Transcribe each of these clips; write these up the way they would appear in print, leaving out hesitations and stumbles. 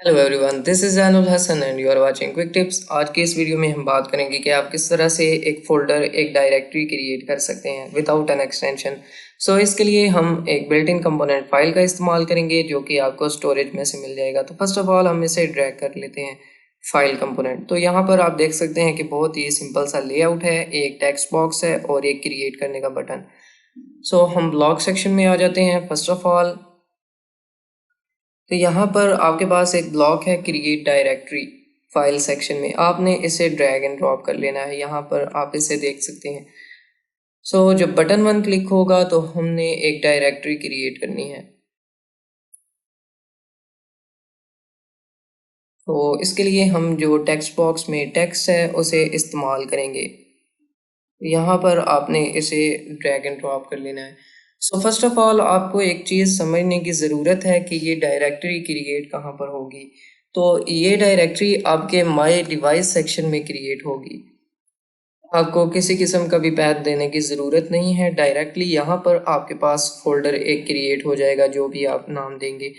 Hello everyone, this is Janul Hasan and you are watching quick tips. आज की इस video में हम बात करेंगे कि आप किस तरह से एक फोल्डर, एक डायरेक्टरी क्रिएट कर सकते हैं विदाउट एन एक्सटेंशन। सो इसके लिए हम एक बिल्ट इन कंपोनेंट फाइल का इस्तेमाल करेंगे जो कि आपको स्टोरेज में से मिल जाएगा। तो फर्स्ट ऑफ ऑल हम इसे ड्रैग कर लेते हैं फाइल कंपोनेंट। तो यहाँ पर आप देख सकते हैं कि बहुत ही सिंपल सा लेआउट है, एक टेक्स्ट बॉक्स है और एक क्रिएट करने का बटन। सो हम ब्लॉक सेक्शन में आ जाते हैं। फर्स्ट ऑफ ऑल तो यहाँ पर आपके पास एक ब्लॉक है क्रिएट डायरेक्टरी फाइल सेक्शन में, आपने इसे ड्रैग एंड ड्रॉप कर लेना है। यहाँ पर आप इसे देख सकते हैं। जब बटन 1 क्लिक होगा तो हमने एक डायरेक्टरी क्रिएट करनी है। तो इसके लिए हम जो टेक्स्ट बॉक्स में टेक्स्ट है उसे इस्तेमाल करेंगे। यहाँ पर आपने इसे ड्रैग एंड ड्रॉप कर लेना है। फर्स्ट ऑफ ऑल आपको एक चीज़ समझने की ज़रूरत है कि ये डायरेक्टरी क्रिएट कहाँ पर होगी। तो ये डायरेक्टरी आपके माई डिवाइस सेक्शन में क्रिएट होगी। आपको किसी किस्म का भी पैथ देने की ज़रूरत नहीं है, डायरेक्टली यहाँ पर आपके पास फोल्डर एक क्रिएट हो जाएगा जो भी आप नाम देंगे।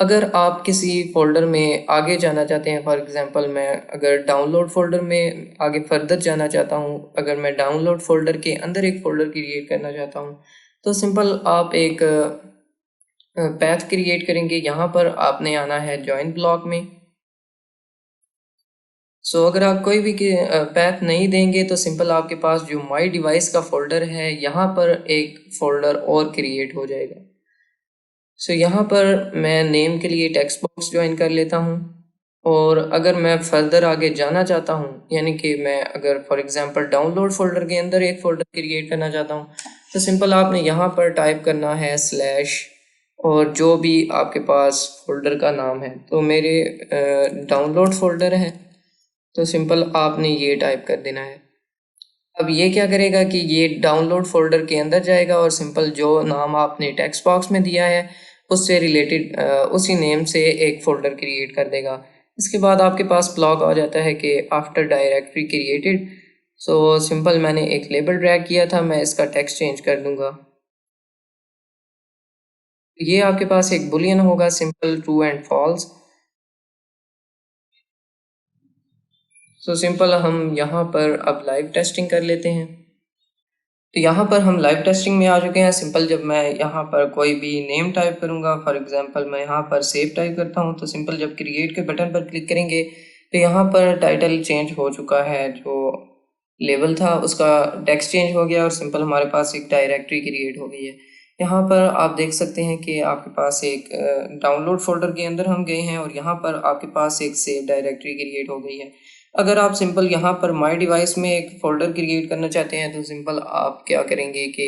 अगर आप किसी फोल्डर में आगे जाना चाहते हैं, फॉर एग्जांपल मैं अगर डाउनलोड फोल्डर में आगे फर्दर जाना चाहता हूँ, अगर मैं डाउनलोड फोल्डर के अंदर एक फ़ोल्डर क्रिएट करना चाहता हूँ तो सिंपल आप एक पैथ क्रिएट करेंगे। यहाँ पर आपने आना है जॉइन ब्लॉक में। अगर आप कोई भी पैथ नहीं देंगे तो सिंपल आपके पास जो माई डिवाइस का फोल्डर है यहाँ पर एक फोल्डर और क्रिएट हो जाएगा। यहाँ पर मैं नेम के लिए टेक्स्ट बॉक्स ज्वाइन कर लेता हूँ। और अगर मैं फर्दर आगे जाना चाहता हूँ, यानी कि मैं अगर फॉर एग्जांपल डाउनलोड फोल्डर के अंदर एक फोल्डर क्रिएट करना चाहता हूँ तो सिंपल आपने यहाँ पर टाइप करना है स्लैश और जो भी आपके पास फोल्डर का नाम है। तो मेरे डाउनलोड फोल्डर है तो सिंपल आपने ये टाइप कर देना है। अब ये क्या करेगा कि ये डाउनलोड फोल्डर के अंदर जाएगा और सिंपल जो नाम आपने टेक्स्ट बॉक्स में दिया है उससे रिलेटेड उसी नेम से एक फ़ोल्डर क्रिएट कर देगा। इसके बाद आपके पास ब्लॉक आ जाता है कि आफ्टर डायरेक्टरी क्रिएटेड। सिंपल मैंने एक लेबल ड्रैग किया था, मैं इसका टेक्स्ट चेंज कर दूंगा। ये आपके पास एक बुलियन होगा, simple true and false. Simple हम यहाँ पर अब लाइव टेस्टिंग कर लेते हैं। तो यहाँ पर हम लाइव टेस्टिंग में आ चुके हैं। सिंपल जब मैं यहाँ पर कोई भी नेम टाइप करूँगा, फॉर एग्जांपल मैं यहाँ पर सेव टाइप करता हूँ, तो सिंपल जब क्रिएट के बटन पर क्लिक करेंगे तो यहाँ पर टाइटल चेंज हो चुका है, जो लेवल था उसका टेक्स्ट चेंज हो गया और सिंपल हमारे पास एक डायरेक्टरी क्रिएट हो गई है। यहाँ पर आप देख सकते हैं कि आपके पास एक डाउनलोड फोल्डर के अंदर हम गए हैं और यहाँ पर आपके पास एक सेव डायरेक्टरी क्रिएट हो गई है। अगर आप सिंपल यहाँ पर माई डिवाइस में एक फ़ोल्डर क्रिएट करना चाहते हैं तो सिंपल आप क्या करेंगे कि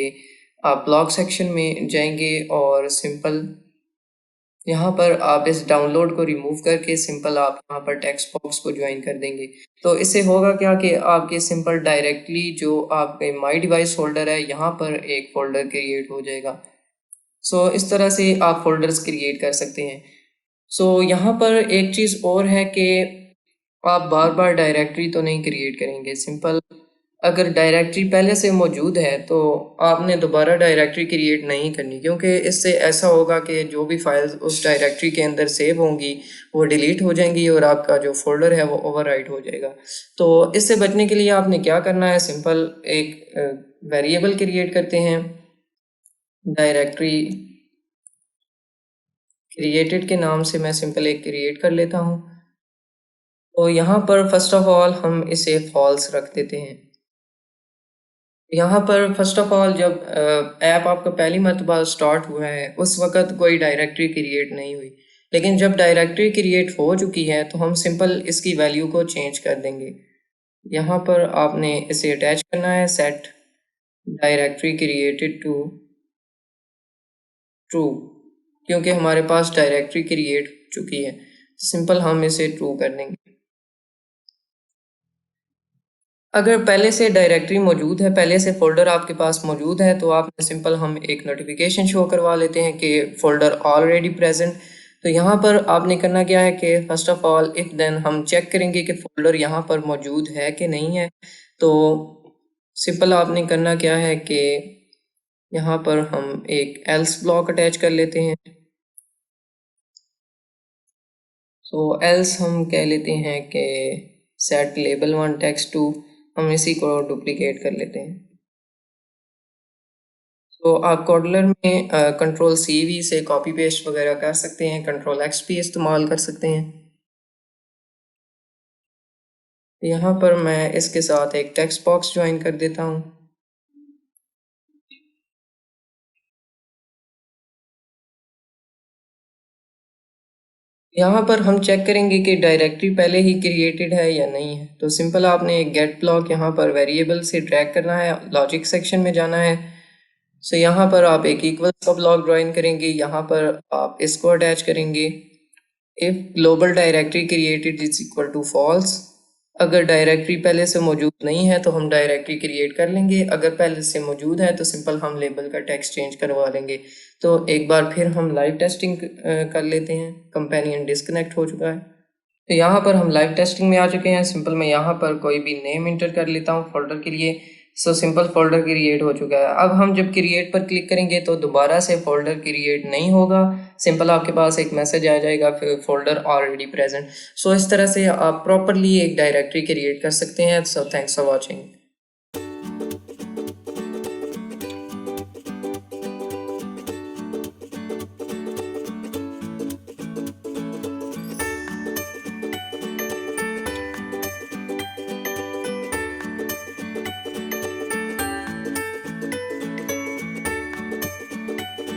आप ब्लॉक सेक्शन में जाएंगे और सिंपल यहाँ पर आप इस डाउनलोड को रिमूव करके सिंपल आप यहाँ पर टेक्स्ट बॉक्स को ज्वाइन कर देंगे। तो इससे होगा क्या कि आपके सिंपल डायरेक्टली जो आपके माई डिवाइस फोल्डर है यहाँ पर एक फ़ोल्डर क्रिएट हो जाएगा। इस तरह से आप फोल्डर्स क्रिएट कर सकते हैं। यहाँ पर एक चीज़ और है कि आप बार बार डायरेक्टरी तो नहीं क्रिएट करेंगे। सिंपल अगर डायरेक्टरी पहले से मौजूद है तो आपने दोबारा डायरेक्टरी क्रिएट नहीं करनी, क्योंकि इससे ऐसा होगा कि जो भी फाइल्स उस डायरेक्टरी के अंदर सेव होंगी वो डिलीट हो जाएंगी और आपका जो फोल्डर है वो ओवरराइट हो जाएगा। तो इससे बचने के लिए आपने क्या करना है, सिंपल एक वेरिएबल क्रिएट करते हैं डायरेक्टरी क्रिएटेड के नाम से। मैं सिंपल एक क्रिएट कर लेता हूँ। तो यहाँ पर फर्स्ट ऑफ ऑल हम इसे फॉल्स रख देते हैं। यहाँ पर फर्स्ट ऑफ ऑल जब ऐप आपका पहली मरतबा स्टार्ट हुआ है उस वक़्त कोई डायरेक्टरी क्रिएट नहीं हुई, लेकिन जब डायरेक्टरी क्रिएट हो चुकी है तो हम सिंपल इसकी वैल्यू को चेंज कर देंगे। यहाँ पर आपने इसे अटैच करना है, set directory created to true, क्योंकि हमारे पास डायरेक्टरी क्रिएट हो चुकी है। सिंपल हम इसे ट्रू कर देंगे। अगर पहले से डायरेक्टरी मौजूद है, पहले से फ़ोल्डर आपके पास मौजूद है, तो आप सिंपल हम एक नोटिफिकेशन शो करवा लेते हैं कि फ़ोल्डर ऑलरेडी प्रेजेंट। तो यहाँ पर आपने करना क्या है कि first of all if then हम चेक करेंगे कि फ़ोल्डर यहाँ पर मौजूद है कि नहीं है। तो सिंपल आपने करना क्या है कि यहाँ पर हम एक एल्स ब्लॉक अटैच कर लेते हैं। तो एल्स हम कह लेते हैं कि set label one text to, हम इसी को डुप्लीकेट कर लेते हैं। तो आप कोडलर में कंट्रोल सी भी से कॉपी पेस्ट वगैरह कर सकते हैं, कंट्रोल एक्स भी इस्तेमाल कर सकते हैं। यहाँ पर मैं इसके साथ एक टेक्स्ट बॉक्स ज्वाइन कर देता हूँ। यहाँ पर हम चेक करेंगे कि डायरेक्टरी पहले ही क्रिएटेड है या नहीं है। तो सिंपल आपने एक गेट ब्लॉक यहाँ पर वेरिएबल से ड्रैग करना है, लॉजिक सेक्शन में जाना है। सो यहाँ पर आप एक इक्वल का ब्लॉक ज्वाइन करेंगे, यहाँ पर आप इसको अटैच करेंगे। If global directory created is equal to false, अगर डायरेक्टरी पहले से मौजूद नहीं है तो हम डायरेक्टरी क्रिएट कर लेंगे, अगर पहले से मौजूद है तो सिंपल हम लेबल का टेक्स्ट चेंज करवा लेंगे। तो एक बार फिर हम लाइव टेस्टिंग कर लेते हैं। कंपेनियन डिस्कनेक्ट हो चुका है। तो यहाँ पर हम लाइव टेस्टिंग में आ चुके हैं। सिंपल मैं यहाँ पर कोई भी नेम इंटर कर लेता हूँ फोल्डर के लिए। सो सिंपल फोल्डर क्रिएट हो चुका है। अब हम जब क्रिएट पर क्लिक करेंगे तो दोबारा से फोल्डर क्रिएट नहीं होगा, सिंपल आपके पास एक मैसेज आ जाएगा फिर फोल्डर ऑलरेडी प्रेजेंट। सो इस तरह से आप प्रॉपरली एक डायरेक्टरी क्रिएट कर सकते हैं। So thanks for watching.